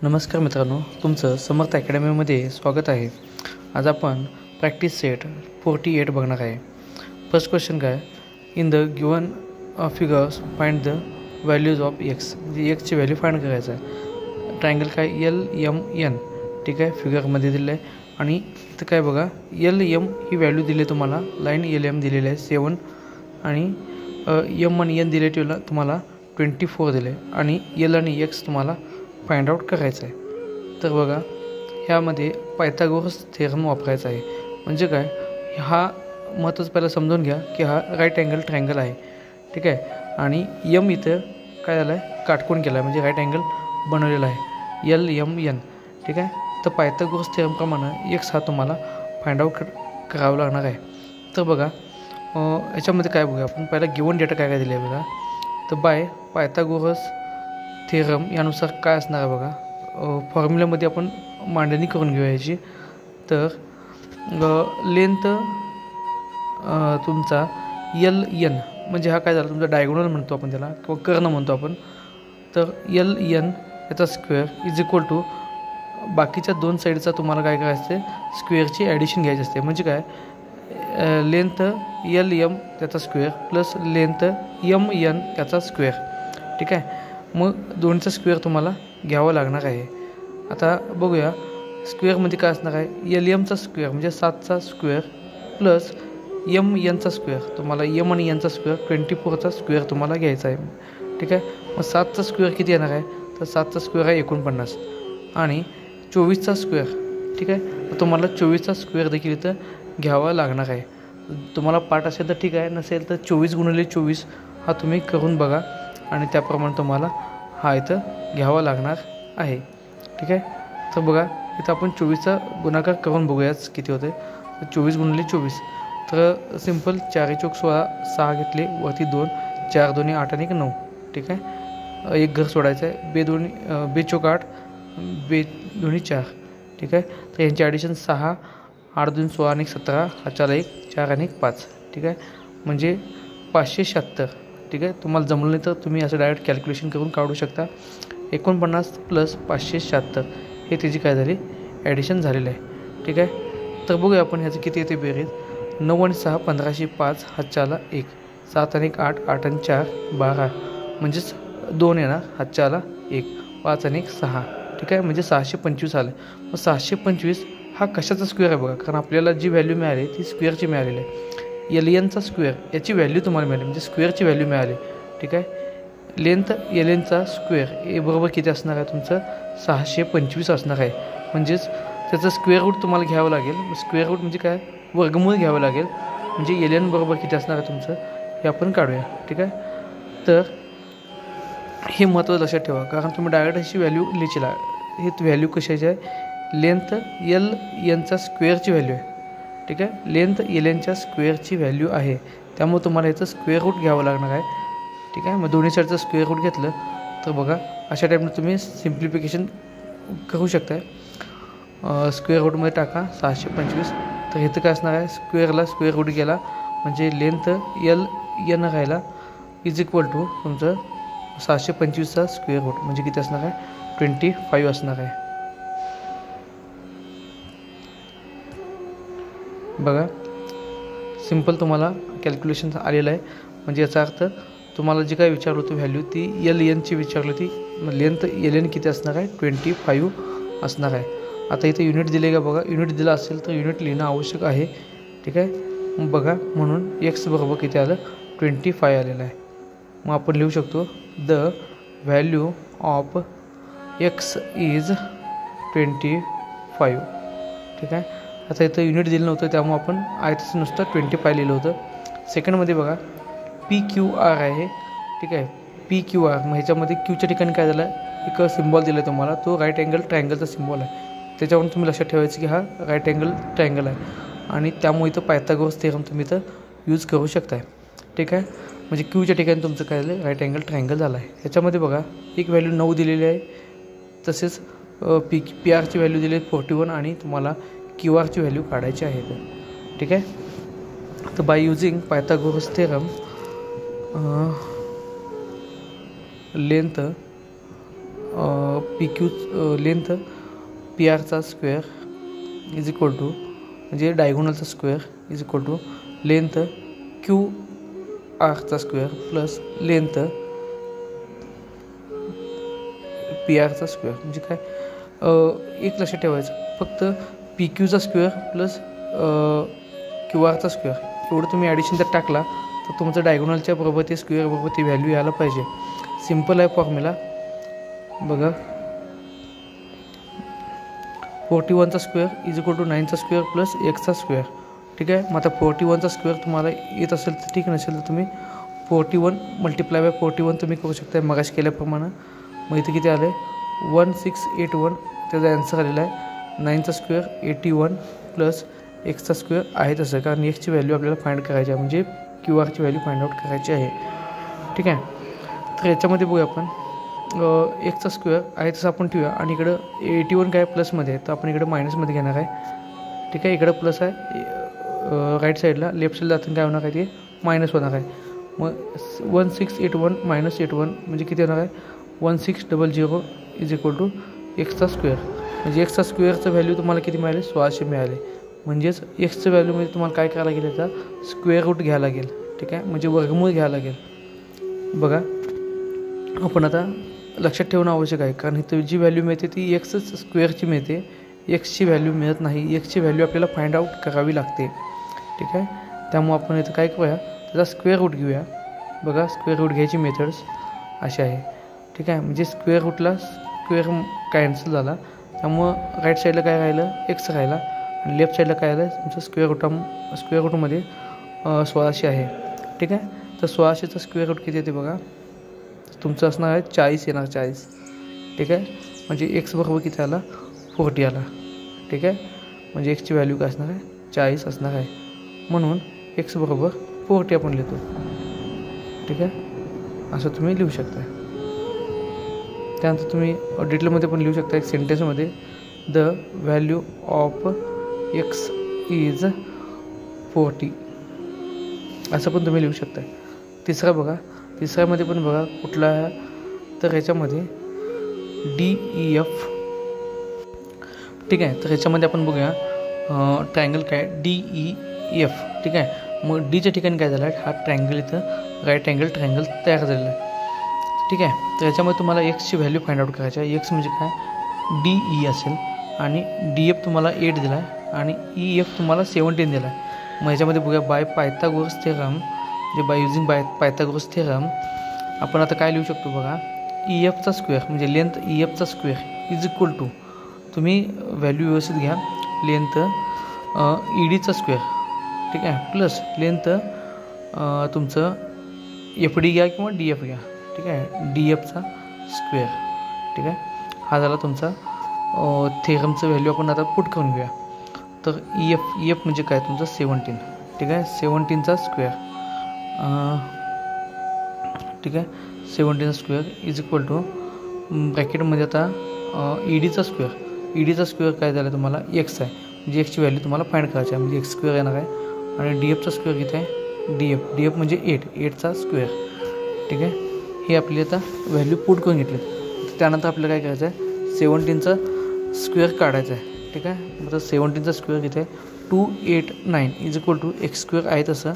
नमस्कार मित्रांनो, तुमचं समर्थ अकॅडमीमध्ये स्वागत आहे। आज आपण प्रॅक्टिस सेट 48 बघणार आहे। फर्स्ट क्वेश्चन काय, in the given figures find the values of x, म्हणजे एक्सची व्हॅल्यू फाइंड करायचं आहे। ट्रायंगल काय LMN, ठीक आहे, फिगरमध्ये दिलं आहे। आणि इथं काय बघा, LM ही व्हॅल्यू दिली तुम्हाला, लाईन LM दिलेली आहे 7 आणि M आणि N दिले तुम्हाला 24 दिले आणि L आणि X तुम्हाला फाइंड आउट करायचं आहे। तर बघा, ह्यामध्ये पायथागोरस थेरम वापरायचा आहे। म्हणजे काय, हा महत्त्वाचं पहिला समजून घ्या की हा राईट अँगल ट्रायंगल आहे, ठीक आहे। आणि M इथं काय झालं आहे, काटकोन केला आहे, म्हणजे राईट अँगल बनवलेला आहे LMN, ठीक आहे। तर पायथागोरस थेरमप्रमाणे X हा तुम्हाला फाइंड आउट करावा लागणार आहे। तर बघा, याच्यामध्ये काय बघूया आपण, पहिला गिवन डेटा काय काय दिले आहे बघा। तर बाय पायथागोरस थेरम यानुसार काय असणार आहे बघा, फॉर्म्युल्यामध्ये आपण मांडणी करून घेऊया याची। तर लेंथ तुमचा LN, म्हणजे हा काय झाला तुमचा डायगोनल म्हणतो आपण त्याला, किंवा कर्ण म्हणतो आपण। तर LN याचा स्क्वेअर इज इक्वल टू बाकीच्या दोन साईडचा तुम्हाला काय करायचं आहे, स्क्वेअरची ॲडिशन घ्यायची असते। म्हणजे काय, लेंथ LM त्याचा स्क्वेअर प्लस लेंथ MN याचा स्क्वेअर, ठीक आहे। मग दोनचा स्क्वेअर तुम्हाला घ्यावं लागणार आहे। आता बघूया, स्क्वेअरमध्ये काय असणार आहे, LMचा स्क्वेअर म्हणजे 7चा स्क्वेअर प्लस MNचा स्क्वेअर, तुम्हाला M आणि Nचा स्क्वेअर 24चा स्क्वेअर तुम्हाला घ्यायचा आहे, ठीक आहे। मग 7चा स्क्वेअर किती येणार आहे, तर 7चा स्क्वेअर आहे 49 आणि 24चा स्क्वेअर, ठीक आहे। तुम्हाला 24चा स्क्वेअर देखील इथं घ्यावा लागणार आहे। तुम्हाला पाठ असेल तर ठीक आहे, नसेल तर 24 गुणिले 24 हा तुम्ही करून बघा आणि त्याप्रमाणे तुम्हाला हा इथं घ्यावा लागणार आहे, ठीक आहे। तर बघा, इथं आपण 24चा गुणाकार करून बघूयाच किती होते। तर 24 गुणिले 24, तर सिंपल 4 चौक 16, 6 घेतले वरती 2, 4 2 8 आणि 9, ठीक आहे। एक घर सोडायचं आहे, बे चौक 8, बे 2 4, ठीक आहे। तर यांची ॲडिशन 6, 8 2 16 आणि 17, हाताला 1 4 आणि 5, ठीक आहे, म्हणजे 576, ठीक आहे। तुम्हाला जमलं नाही तर तुम्ही असं डायरेक्ट कॅल्क्युलेशन करून काढू शकता। 49 प्लस 576 हे त्याची काय झाली, ॲडिशन झालेलं आहे, ठीक आहे। तर बघूया आपण ह्याचं किती येते बेरीज। 9 आणि 6 1505, हातच्याला 1, 7 आणि 8 8 आणि 4 12, म्हणजेच 2 येणार, हातच्याला 1, 5 आणि 6, ठीक आहे, म्हणजे 625 आलं। मग 625 हा कशाचा स्क्वेअर आहे बघा, कारण आपल्याला जी व्हॅल्यू मिळाली ती स्क्वेअरची मिळालेली आहे। LNचा स्क्वेअर याची व्हॅल्यू तुम्हाला मिळाली, म्हणजे स्क्वेअरची व्हॅल्यू मिळाली, ठीक आहे। लेंथ LNचा स्क्वेअर हे बरोबर किती असणार आहे तुमचं, 625 असणार आहे। म्हणजेच त्याचं स्क्वेअर रूट तुम्हाला घ्यावं लागेल। स्क्वेअर रूट म्हणजे काय, वर्गमूळ घ्यावं लागेल, म्हणजे LN बरोबर किती असणार आहे तुमचं हे आपण काढूया, ठीक आहे। तर हे महत्त्वाचं लक्षात ठेवा, कारण तुम्ही डायरेक्ट अशी व्हॅल्यू लिहिला, हे व्हॅल्यू कशाची आहे, लेंथ LNचा स्क्वेअरची व्हॅल्यू आहे, ठीक आहे। लेंथ LNच्या स्क्वेअरची व्हॅल्यू आहे, त्यामुळे तुम्हाला याचं स्क्वेअर रूट घ्यावं लागणार आहे, ठीक आहे। मग दोन्ही साईडचं स्क्वेअर रूट घेतलं तर बघा, अशा टाईपनं तुम्ही सिम्प्लिफिकेशन करू शकता। स्क्वेअर रूटमध्ये टाका 625, तर इथं काय असणार आहे, स्क्वेअरला स्क्वेअर रूट गेला म्हणजे लेंथ LN राहिला इज इक्वल टू तुमचं 625चा स्क्वेअर रूट, म्हणजे किती असणार आहे, 25 असणार आहे। बघा, सिंपल तुम्हाला कॅल्क्युलेशन आलेलं आहे। म्हणजे याचा अर्थ तुम्हाला जी काय विचारलं होतं व्हॅल्यू, ती LNची विचारली होती, मग लेंथ LN किती असणार आहे, 25 असणार आहे। आता इथे युनिट दिले का बघा, युनिट दिला असेल तर युनिट लिहिणं आवश्यक आहे, ठीक आहे। मग बघा, म्हणून X बरोबर किती आलं, 25 आलेलं आहे। मग आपण लिहू शकतो, the value of X is 25, ठीक आहे। आता इथं युनिट दिलं नव्हतं, त्यामुळे आपण आयतच नुसतं 25 लिहिलं होतं। सेकंडमध्ये बघा, PQR आहे, ठीक आहे, PQR, मग ह्याच्यामध्ये क्यूच्या ठिकाणी काय झालं, एक सिम्बॉल दिला आहे तुम्हाला, तो राईट अँगल ट्रायंगलचा सिम्बॉल आहे। त्याच्यावरून तुम्ही लक्षात ठेवायचं की हा राईट अँगल ट्रायंगल आहे, आणि त्यामुळे इथं पायथागोरस थेरम तुम्ही इथं यूज करू शकताय, ठीक आहे। म्हणजे क्यूच्या ठिकाणी तुमचं काय झालं, राईट अँगल ट्रायंगल झाला आहे। ह्याच्यामध्ये बघा, एक व्हॅल्यू 9 दिलेली आहे, तसेच PRची व्हॅल्यू दिली आहे 41 आणि तुम्हाला QRची व्हॅल्यू काढायची आहे, ठीक आहे। तर by using Pythagoras theorem length P Q length P आरचा स्क्वेअर इज इक्वल टू म्हणजे डायगोनलचा square is equal to length Q आरचा स्क्वेअर प्लस लेंथ पी आरचा स्क्वेअर. म्हणजे काय एक लक्षात ठेवायचं, फक्त पी क्यूचा स्क्वेअर प्लस क्यू आरचा स्क्वेअर एवढं तुम्ही ॲडिशन त्यात टाकला तर तुमचं डायगोनलच्या बरोबर ते स्क्वेअर बरोबर ती व्हॅल्यू यायला पाहिजे. सिम्पल आहे फॉर्म्युला बघा. 41चा स्क्वेअर इज इक्वल टू 9चा स्क्वेअर प्लस एक्सचा स्क्वेअर. ठीक आहे. मग आता 41चा स्क्वेअर तुम्हाला येत असेल तर ठीक, नसेल तर तुम्ही 41 मल्टिप्लाय बाय 41 तुम्ही करू शकता मगाशी केल्याप्रमाणे. मग इथे किती आलं आहे 1681 त्याचा ॲन्सर आलेला आहे. 9चा स्क्वेअर 81 प्लस एक्सचा स्क्वेअर आहे तसं, कारण एक्सची व्हॅल्यू आपल्याला फाइंड करायची आहे, म्हणजे क्यू आरची व्हॅल्यू फाइंड आउट करायची आहे. ठीक आहे. तर याच्यामध्ये बघूया आपण एक्सचा स्क्वेअर आहे तसं आपण ठेवूया आणि इकडं 81 काय प्लसमध्ये आहे तर आपण इकडं मायनसमध्ये घेणार आहे. ठीक आहे. इकडं प्लस आहे राईट साईडला, लेफ्ट साईडला जाताना काय होणार आहे ते मायनस होणार आहे. मग 1681 मायनस 81 म्हणजे किती होणार आहे 1600 इज इक्वल टू एक्सचा स्क्वेअर. म्हणजे एक्सचा स्क्वेअरचं व्हॅल्यू तुम्हाला किती मिळाले 1600 मिळाले. म्हणजेच एक्सचं व्हॅल्यूमध्ये तुम्हाला काय करायला लागेल याचा स्क्वेअर रूट घ्यायला लागेल. ठीक आहे. म्हणजे वर्गमूळ घ्यायला लागेल. बघा आपण आता लक्षात ठेवणं आवश्यक आहे, कारण इथं जी व्हॅल्यू मिळते ती एक्सच स्क्वेअरची मिळते, एक्सची व्हॅल्यू मिळत नाही. एक्सची व्हॅल्यू आपल्याला फाइंड आउट करावी लागते. ठीक आहे. त्यामुळे आपण इथं काय करूया त्याचा स्क्वेअर रूट घेऊया. बघा स्क्वेअर रूट घ्यायची मेथड्स अशी आहे. ठीक आहे. म्हणजे स्क्वेअर रूटला स्क्वेअर कॅन्सल झाला, त्यामुळं राईट साईडला काय राहिलं एक्स राहिला आणि लेफ्ट साईडला काय आलं तुमचं स्क्वेअर रूटमध्ये 1600 आहे. ठीक आहे. तर 1600चा स्क्वेअर रूट किती येते बघा तुमचं असणार आहे 40 येणार 40. ठीक आहे. म्हणजे एक्स बरोबर किती आला 40 आला. ठीक आहे. म्हणजे एक्सची व्हॅल्यू काय असणार आहे 40 असणार आहे, म्हणून एक्स बरोबर 40 आपण लिहितो. ठीक आहे. असं तुम्ही लिहू शकता. त्यानंतर तुम्ही डिटेलमध्ये पण लिहू शकता एक सेंटेन्समध्ये the value of X is 40 असं पण तुम्ही लिहू शकता. तिसरा बघा, तिसऱ्यामध्ये पण बघा कुठला आहे तर ह्याच्यामध्ये DEF. ठीक आहे. तर ह्याच्यामध्ये आपण बघूया ट्रायंगल काय DEF. ठीक आहे. मग डीच्या ठिकाणी काय झालं आहे हा ट्रायंगल इथं राईट अँगल ट्रायंगल तयार झालेला आहे. ठीक आहे. तर याच्यामध्ये तुम्हाला एक्सची व्हॅल्यू फाइंड आउट करायची आहे. एक्स म्हणजे काय DE असेल आणि DF तुम्हाला 8 दिला आहे आणि EF तुम्हाला 17 दिला आहे. मग ह्याच्यामध्ये बघूया बाय पायथागोरस थेरम, म्हणजे बाय युझिंग पायथागोरस थेरम आपण आता काय लिहू शकतो बघा EFचा स्क्वेअर म्हणजे लेंथ EFचा स्क्वेअर इज इक्वल टू तुम्ही व्हॅल्यू व्यवस्थित घ्या लेंथ EDचा स्क्वेअर. ठीक आहे. प्लस लेंथ तुमचं FD घ्या किंवा DF घ्या. ठीक आहे. DFचा स्क्वेअर. ठीक आहे. हा झाला तुमचा थेरमचं व्हॅल्यू आपण आता पुट करून घेऊया. तर EF म्हणजे काय तुमचं 17. ठीक आहे. 17चा स्क्वेअर. ठीक आहे. 17चा स्क्वेअर इज इक्वल टू ब्रॅकेटमध्ये आता EDचा स्क्वेअर. EDचा स्क्वेअर काय झाला तुम्हाला एक्स आहे, म्हणजे एक्सची व्हॅल्यू तुम्हाला फाइंड करायची आहे, म्हणजे एक्स स्क्वेअर येणार आहे. आणि DFचा स्क्वेअर किती आहे DF म्हणजे 8चा स्क्वेअर. ठीक आहे. हे आपली आता व्हॅल्यू पुट करून घेतली. त्यानंतर आपल्याला काय करायचं आहे 17चा स्क्वेअर काढायचा आहे. ठीक आहे. मग 17चा स्क्वेअर किती आहे 289 is equal to X square आहे तसं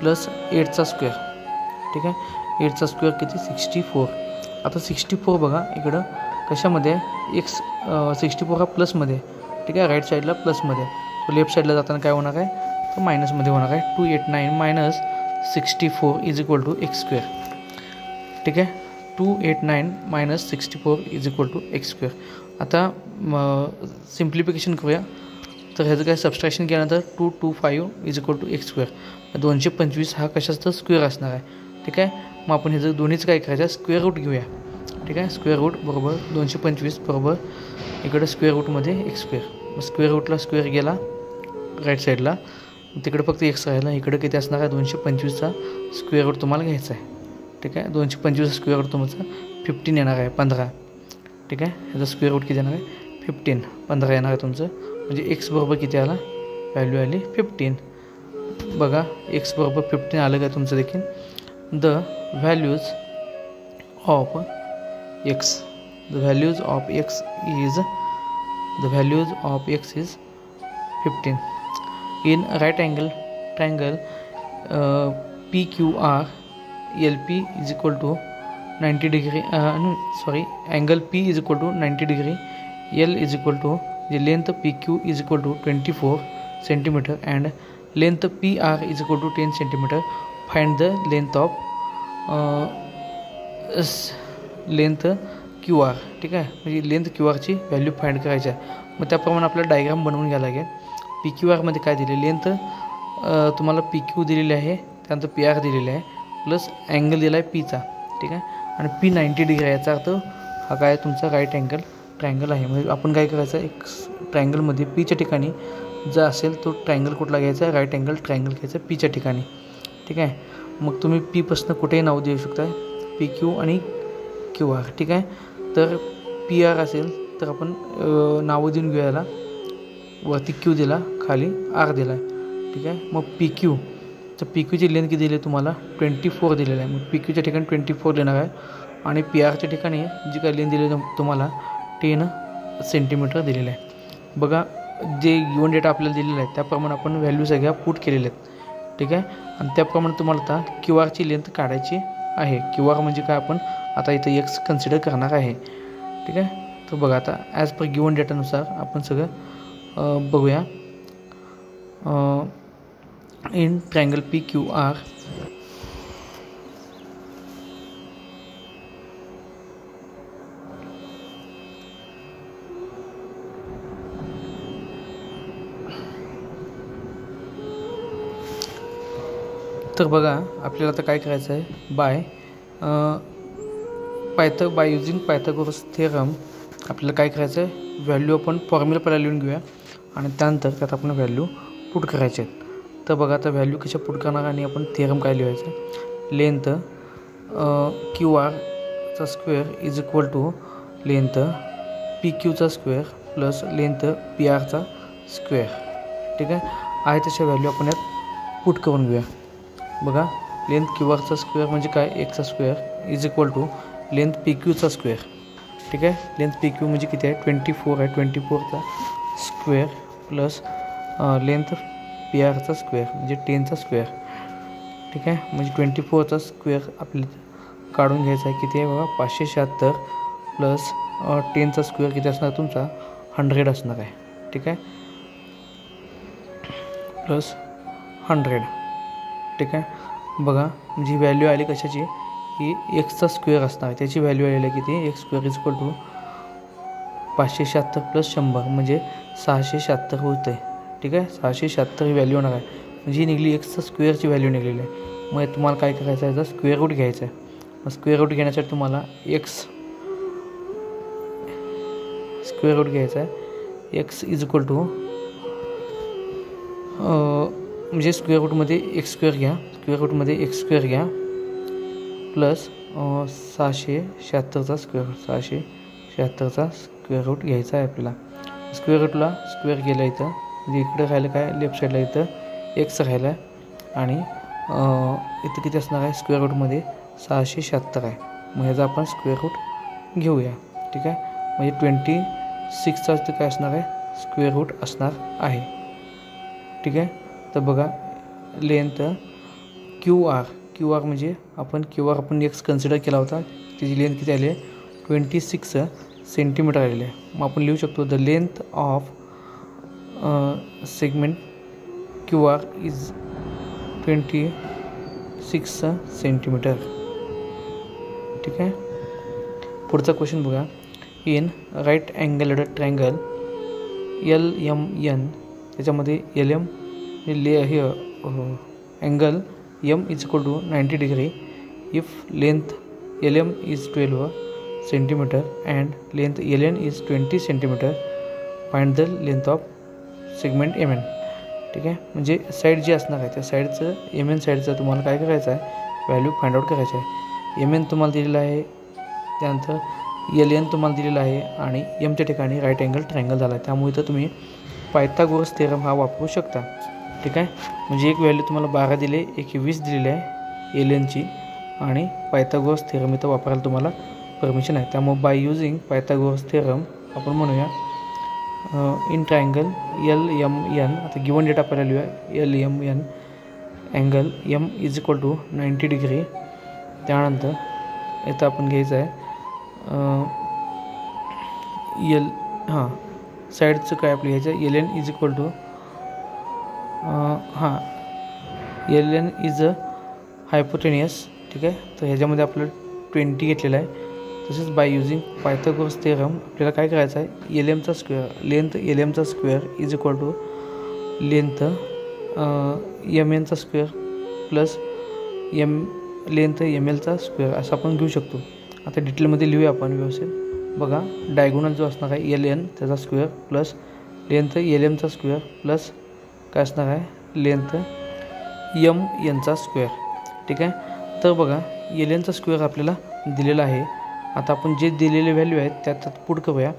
प्लस 8चा स्क्वेअर. ठीक आहे. 8चा स्क्वेअर किती 64. आता 64 बघा इकडं कशामध्ये एक्स 64 हा प्लसमध्ये. ठीक आहे. राईट साईडला प्लसमध्ये, तो लेफ्ट साईडला जाताना काय होणार आहे तर मायनसमध्ये होणार आहे. 289 minus 64 is equal to X square. ठीक आहे. 289 minus 64 is equal to X square. आता सिम्प्लिफिकेशन करूया. तर ह्याचं काय सबस्ट्रॅक्शन केल्यानंतर 225 is equal to X square. 225 हा कशाचा स्क्वेअर असणार आहे. ठीक आहे. मग आपण ह्याचं दोन्हीचं काय करायचं स्क्वेअर रूट घेऊया. ठीक आहे. स्क्वेअर रूट बरोबर 225 बरोबर इकडं स्क्वेअर रूटमध्ये एक्स स्क्वेअर. मग स्क्वेअर रूटला स्क्वेअर गेला राईट साईडला, तिकडे फक्त एक्स राहिला. इकडे किती असणार आहे 225चा स्क्वेअर रूट तुम्हाला घ्यायचा आहे. ठीक आहे. 225चा स्क्वेअर रूट तुमचा 15 येणार आहे 15. ठीक आहे. ह्याचा स्क्वेअर रूट किती येणार आहे 15 येणार आहे तुमचं. म्हणजे एक्स बरोबर किती आला व्हॅल्यू आली 15. बघा एक्स बरोबर 15 आलं काय तुमचं देखील. The values of x the values of x is 15. In right angle triangle PQR, LP is equal to 90 degree, angle P is equal to 90 degree, L is equal to the length PQ is equal to 24 centimeter and length PR is equal to 10 centimeter. Find the length of length QR. ठीक आहे, म्हणजे length QRची value find करायची आहे. मग त्याप्रमाणे आपल्याला diagram बनवून घ्यायला लागेल. PQR मध्ये काय दिले, लेंथ तुम्हाला PQ दिलेली आहे, त्यानंतर PR दिलेली आहे, प्लस अँगल दिला आहे Pचा. ठीक आहे, आणि P 90 डिग्री आहे, याचा अर्थ हा काय तुमचा राईट अँगल ट्रायंगल आहे. म्हणजे आपण काय करायचं, एक ट्रायंगलमध्ये Pच्या ठिकाणी जर असेल तो ट्रायंगल कुठला घ्यायचा, राईट अँगल ट्रायंगल घ्यायचा Pच्या ठिकाणी. ठीक आहे, मग तुम्ही Pपासून कुठेही नाव देऊ शकता, PQ आणि QR. ठीक आहे, तर PR असेल तर आपण नावं देऊन घेऊ याला, वरती Q दिला, खाली R दिला आहे. ठीक आहे, मग PQ, तर PQची लेंथ किती दिली आहे तुम्हाला, 24 दिलेलं आहे. मग PQच्या ठिकाणी 24 देणार आहे आणि PRच्या ठिकाणी जी काय लेंथ दिली तुम्हाला 10 सेंटीमीटर दिलेलं आहे. बघा, जे गिवन डेटा आपल्याला दिलेला आहे त्याप्रमाणे आपण व्हॅल्यू सगळ्या पुट केलेल्या आहेत. ठीक आहे, आणि त्याप्रमाणे तुम्हाला आता QRची लेंथ काढायची आहे. QR म्हणजे काय, आपण आता इथं एक्स कन्सिडर करणार आहे. ठीक आहे, तर बघा आता ॲज पर गिवन डेटानुसार आपण सगळं बघूया. इन ट्रायंगल PQR तर बघा आपल्याला आता काय करायचं आहे, बाय युजिंग पायथागोरस थेरम आपल्याला काय करायचं आहे, व्हॅल्यू आपण फॉर्म्युला पहिला लिहून घेऊया आणि त्यानंतर त्यात आपण व्हॅल्यू पुट करायचे आहेत. तर बघा आता व्हॅल्यू कशा पुट करणार आणि आपण थेरम काय लिहायचं, लेंथ QRचा square is equal to length PQचा स्क्वेअर प्लस लेंथ PRचा स्क्वेअर. ठीक आहे तशा व्हॅल्यू आपण यात पुट करून घेऊया. बघा, लेंथ QRचा स्क्वेअर म्हणजे काय, एक्सचा square is equal to length PQचा स्क्वेअर. ठीक आहे, लेंथ PQ म्हणजे किती आहे, 24 आहे, 24चा स्क्वेअर प्लस लेंथ PRचा स्क्वेअर म्हणजे 10चा स्क्वेअर. ठीक आहे, म्हणजे 24चा स्क्वेअर आपल्याला काढून घ्यायचा आहे. किती आहे बघा, 576 प्लस 10चा स्क्वेअर किती असणार तुमचा, 100 असणार आहे. ठीक आहे, प्लस 100. ठीक आहे, बघा म्हणजे व्हॅल्यू आली कशाची, ही एक्सचा स्क्वेअर असणार आहे, त्याची व्हॅल्यू आलेली आहे किती, X square is equal to 576 plus 100 म्हणजे 676 होतं आहे. ठीक आहे, 676 ही व्हॅल्यू होणार आहे, म्हणजे ही निघली एक्सचा स्क्वेअरची व्हॅल्यू निघलेली आहे. मग तुम्हाला काय करायचं आहे, याचा स्क्वेअर रूट घ्यायचा आहे. मग स्क्वेअर रूट घेण्यासाठी तुम्हाला स्क्वेअर रूट घ्यायचा आहे. एक्स इज इक्वल टू म्हणजे स्क्वेअर रूटमध्ये एक्स स्क्वेअर घ्या, स्क्वेअर रूटमध्ये एक्स स्क्वेअर घ्या प्लस 676चा स्क्वेअर, 676चा स्क्वेअर रूट घ्यायचा आहे आपल्याला. स्क्वेअर रूटला स्क्वेअर गेला इथं, म्हणजे इकडं राहिलं काय, लेफ्ट साईडला इथं एक्स राहिला आहे आणि इथं किती असणार आहे, स्क्वेअर रूटमध्ये 676 आहे. मग ह्याचा आपण स्क्वेअर रूट घेऊया. ठीक आहे, म्हणजे 26चा इथं काय असणार आहे, स्क्वेअर रूट असणार आहे. ठीक आहे, तर बघा लेंथ QR म्हणजे आपण एक्स कन्सिडर केला होता, त्याची लेंथ किती आली आहे, 26 सेंटीमीटर आलेली आहे. मग आपण लिहू शकतो the length of segment QR is 26 centimetre. ठीक आहे, पुढचा क्वेश्चन बघा. In right angle triangle LMN, त्याच्यामध्ये LM हे angle M is equal to 90 degree if length LM is 12 centimetre and length LN is 20 centimetre, find the length of segment MN. ठीक आहे, म्हणजे side जी असणार आहे त्या साईडचं MN साईडचं तुम्हाला काय करायचं आहे, व्हॅल्यू फाइंड आउट करायचं आहे. MN तुम्हाला दिलेलं आहे, त्यानंतर LN तुम्हाला दिलेलं आहे आणि Mच्या ठिकाणी राईट अँगल ट्रायंगल झाला आहे, त्यामुळे इथं तुम्ही पायथागोरस थेरम हा वापरू शकता. ठीक आहे, म्हणजे एक व्हॅल्यू तुम्हाला 12 दिले, एक 20 दिलेली आहे LNची आणि पायथागोरस थेरम इथं वापरायला तुम्हाला परमिशन आहे. त्यामुळे बाय युजिंग पायथागोरस थेरम आपण म्हणूया इन ट्रायंगल LMN, आता गिवन डेटा आपल्याला लिहूया LMN angle M is equal to 90 degree. त्यानंतर इथं आपण घ्यायचं आहे साईडचं काय आपलं घ्यायचं आहे LN is equal to LN is a hypotenuse. ठीक आहे, तर ह्याच्यामध्ये आपलं 20 घेतलेलं आहे. तसेच बाय युजिंग पायथागोरस थेरम आपल्याला काय करायचं आहे LMचा स्क्वेअर, लेंथ LMचा square is equal to length MNचा स्क्वेअर प्लस लेंथ MLचा स्क्वेअर असं आपण घेऊ शकतो. आता डिटेलमध्ये लिहूया आपण व्यवस्थित. बघा, डायगोनल जो असणार आहे LN त्याचा स्क्वेअर प्लस लेंथ LMचा स्क्वेअर प्लस काय असणार आहे लेंथ MNचा स्क्वेअर. ठीक आहे, तर बघा LNचा स्क्वेअर आपल्याला दिलेला आहे. आता आपण जे दिलेले व्हॅल्यू आहेत त्यात पुट करूया.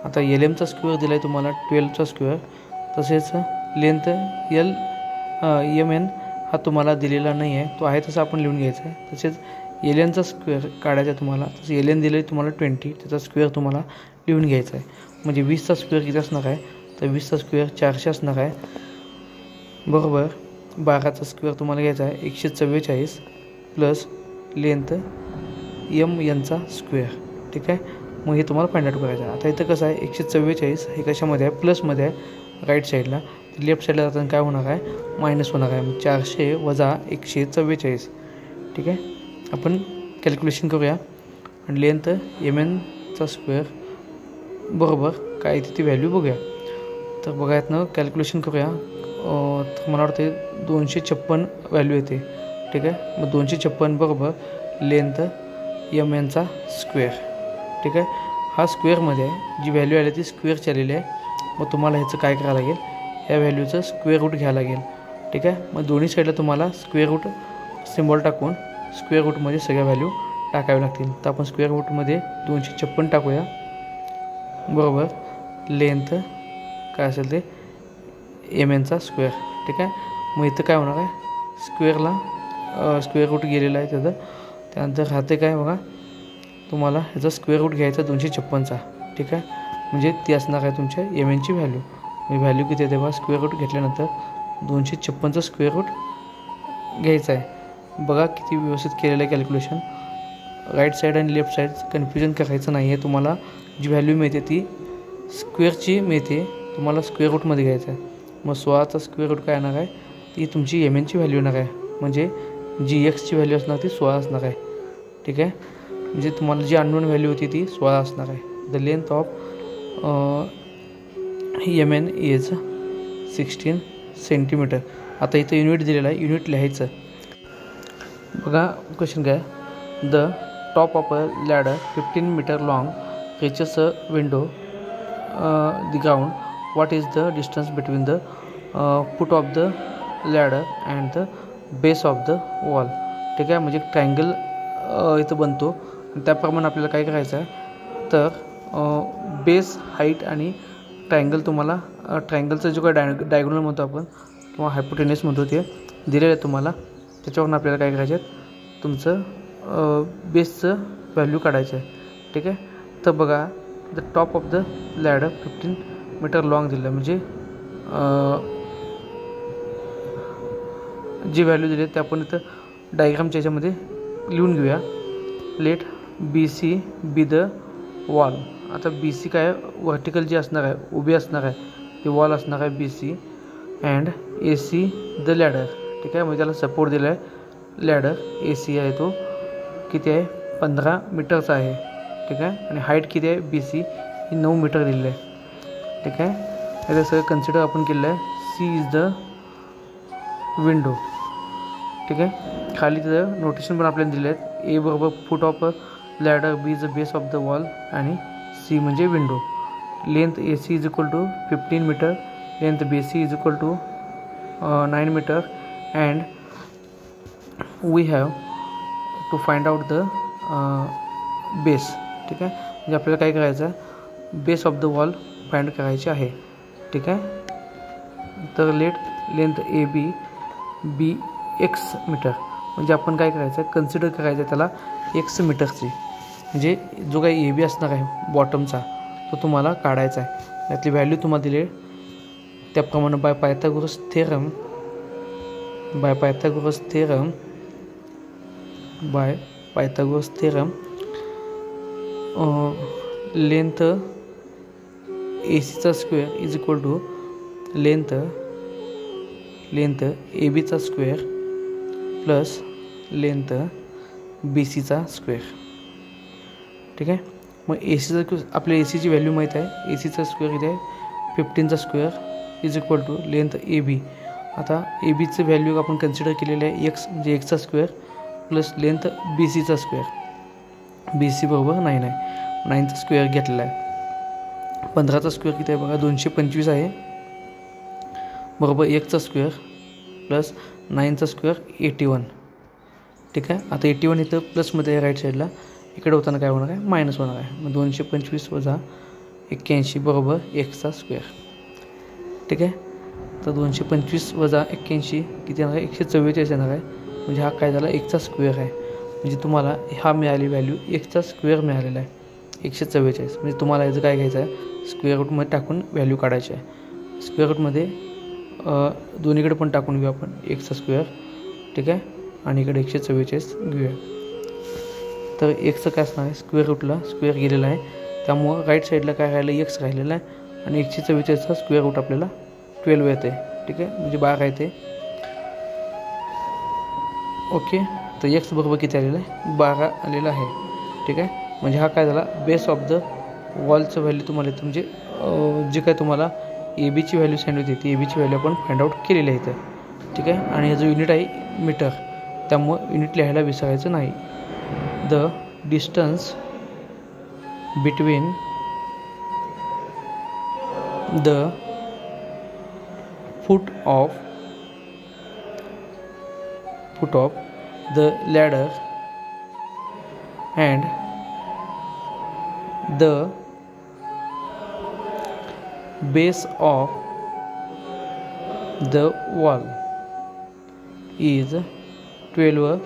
आता LMचा स्क्वेअर दिला आहे तुम्हाला 12चा स्क्वेअर. तसेच लेंथ MN हा तुम्हाला दिलेला नाही आहे, तो आहे तसा आपण लिहून घ्यायचा आहे. तसेच LNचा स्क्वेअर काढायचा आहे तुम्हाला. तसं LN दिलं आहे तुम्हाला 20, त्याचा स्क्वेअर तुम्हाला लिहून घ्यायचा आहे. म्हणजे 20चा स्क्वेअर किती असणार आहे तर 20चा स्क्वेअर 400 असणार आहे. बरोबर, 12चा स्क्वेअर तुम्हाला घ्यायचा आहे 144 प्लस लेंथ MNचा स्क्वेअर. ठीक आहे, मग हे तुम्हाला फाइंड आउट करायचं आहे. आता इथं कसं आहे 144 हे कशामध्ये आहे प्लसमध्ये आहे राईट साईडला. लेफ्ट साईडला जाताना काय होणार आहे मायनस होणार आहे. 400 वजा 144. ठीक आहे, आपण कॅल्क्युलेशन करूया आणि लेंथ MNचा स्क्वेअर बरोबर काय तिथे व्हॅल्यू बघूया. तर बघा यातनं कॅल्क्युलेशन करूया. तर मला वाटते 256 व्हॅल्यू येते. ठीक आहे, मग 256 बरोबर लेंथ MNचा स्क्वेअर. ठीक आहे, हा स्क्वेअरमध्ये आहे जी व्हॅल्यू आली ती स्क्वेअरची आलेली आहे. मग तुम्हाला ह्याचं काय करावं लागेल या व्हॅल्यूचं स्क्वेअर रूट घ्यावं लागेल. ठीक आहे, मग दोन्ही साईडला तुम्हाला स्क्वेअर रूट सिम्बॉल टाकून स्क्वेअर रूटमध्ये सगळ्या व्हॅल्यू टाकाव्या लागतील. तर आपण स्क्वेअर रूटमध्ये 256 टाकूया. बरोबर लेंथ काय असेल ते MNचा स्क्वेअर. ठीक आहे, मग इथं काय होणार आहे स्क्वेअर रूट गेलेला आहे त्याचं. त्यानंतर राहते काय बघा तुम्हाला ह्याचा स्क्वेअर रूट घ्यायचा 256चा. ठीक आहे, म्हणजे ती असणार आहे तुमच्या MNची व्हॅल्यू. व्हॅल्यू किती येते बघा स्क्वेअर रूट घेतल्यानंतर 256चा स्क्वेअर रूट घ्यायचा आहे. बघा किती व्यवस्थित केलेलं आहे कॅल्क्युलेशन. राईट साईड आणि लेफ्ट साईड कन्फ्युजन करायचं नाही आहे. तुम्हाला जी व्हॅल्यू मिळते ती स्क्वेअरची मिळते, तुम्हाला स्क्वेअर रूटमध्ये घ्यायचं आहे. मग 16चा स्क्वेअर रूट काय येणार आहे ती तुमची MNची व्हॅल्यू येणार आहे. म्हणजे जी Xची व्हॅल्यू असणार ती 16 असणार आहे. ठीक आहे, म्हणजे तुम्हाला जी अननोन व्हॅल्यू होती ती 16 असणार आहे. The length of MN is 16 centimetre. आता इथं युनिट दिलेलं आहे, युनिट लिहायचं. बघा क्वेश्चन काय, the top of a ladder 15 metre long reaches a window the ground. What is the distance between the foot of the ladder and the base of the wall. ठीक आहे, म्हणजे triangle इथं बनतो. त्याप्रमाणे आपल्याला काय करायचं आहे तर बेस हाईट आणि ट्रायंगल तुम्हाला ट्रायंगलचं जो काय डायगोनल म्हणतो आपण किंवा हायपोटेनियस म्हणतो ते दिलेलं आहे तुम्हाला. त्याच्यावरून आपल्याला काय करायचं आहे तुमचं बेसचं व्हॅल्यू काढायचं आहे. ठीक आहे, तर बघा the top of the ladder 15 metre long दिलं म्हणजे जी व्हॅल्यू दिली आहे ते आपण इथं डायग्रामच्या ह्याच्यामध्ये लिहून घेऊया. Let BC be the wall. आता BC काय व्हर्टिकल जी असणार आहे उभी असणार आहे ती वॉल असणार आहे BC and AC the ladder. ठीक आहे, म्हणजे त्याला सपोर्ट दिला आहे लॅडर AC आहे तो किती आहे 15 मीटरचा आहे. ठीक आहे, आणि हाईट किती आहे BC ही 9 मीटर दिलेली आहे. ठीक आहे, हे सगळं कन्सिडर आपण केलेलं आहे. C is the window. ठीक आहे, खाली तिथं नोटेशन पण आपल्याला दिले आहेत. A बरोबर foot of ladder, B is the base of the wall आणि C म्हणजे window. Length AC is equal to 15 metre, length BC is equal to 9 metre and we have to find out the base. ठीक आहे, म्हणजे आपल्याला काय करायचं आहे base of the wall find करायचे आहे. ठीक आहे, तर लेंथ AB BX मीटर म्हणजे आपण काय करायचं आहे कन्सिडर करायचं आहे त्याला X मीटरची. म्हणजे जो काही ए बी असणार आहे बॉटमचा तो तुम्हाला काढायचा आहे. त्यातली व्हॅल्यू तुम्हाला दिली त्याप्रमाणे by Pythagoras theorem length A सीचा square is equal to length A बीचा स्क्वेअर प्लस लेंथ बी सीचा स्क्वेअर. ठीक आहे. मग ए सीचा आपल्या ए सीची व्हॅल्यू माहीत आहे. ए सीचा स्क्वेअर इथे आहे 15चा square is equal to length A B. आता ए बीचं व्हॅल्यू आपण कन्सिडर केलेलं आहे एक्स म्हणजे एक्सचा स्क्वेअर प्लस लेंथ बी सीचा स्क्वेअर. बी सी बरोबर 9 आहे. 9चा स्क्वेअर घेतलेला आहे. 15चा स्क्वेअर किती आहे बघा 225 आहे बरोबर एकचा स्क्वेअर प्लस 9चा स्क्वेअर 81. ठीक आहे. आता 81 इथं प्लसमध्ये आहे राईट साईडला. इकडे होताना काय होणार आहे मायनस होणार आहे. मग 225 वजा 81 बरोबर एक्सचा स्क्वेअर. ठीक आहे. तर 225 वजा 81 किती येणार आहे 144 येणार आहे. म्हणजे हा काय झाला एक्सचा स्क्वेअर आहे. म्हणजे तुम्हाला हा मिळाली व्हॅल्यू एक्सचा स्क्वेअर मिळालेला आहे 144. म्हणजे तुम्हाला याचं काय घ्यायचं आहे स्क्वेअर रूटमध्ये टाकून व्हॅल्यू काढायची आहे. स्क्वेअर रूटमध्ये दोन्हीकडे पण टाकून घेऊ आपण एक्सचा स्क्वेअर. ठीक आहे. आणि इकडे 144 घेऊया. तर एक्सचं काय असणार आहे स्क्वेअर रूटला स्क्वेअर गेलेला आहे त्यामुळं राईट साईडला काय राहिलं एक्स राहिलेला आहे आणि 144चा स्क्वेअर रूट आपल्याला 12 येते. ठीक आहे. म्हणजे 12 येते. ओके. तर एक्स बरोबर किती आलेलं आहे 12 आलेलं आहे. ठीक आहे. म्हणजे हा काय झाला बेस ऑफ द वॉलचं व्हॅल्यू तुम्हाला येतं. म्हणजे जे काय तुम्हाला ए बीची व्हॅल्यू सांगितली होती ती ए बीची व्हॅल्यू आपण फाइंड आउट केलेली आहे इथं. ठीक आहे. आणि याचं युनिट आहे मीटर त्यामुळं युनिट लिहायला विसरायचं नाही. The distance between the foot of the ladder and the base of the wall is 12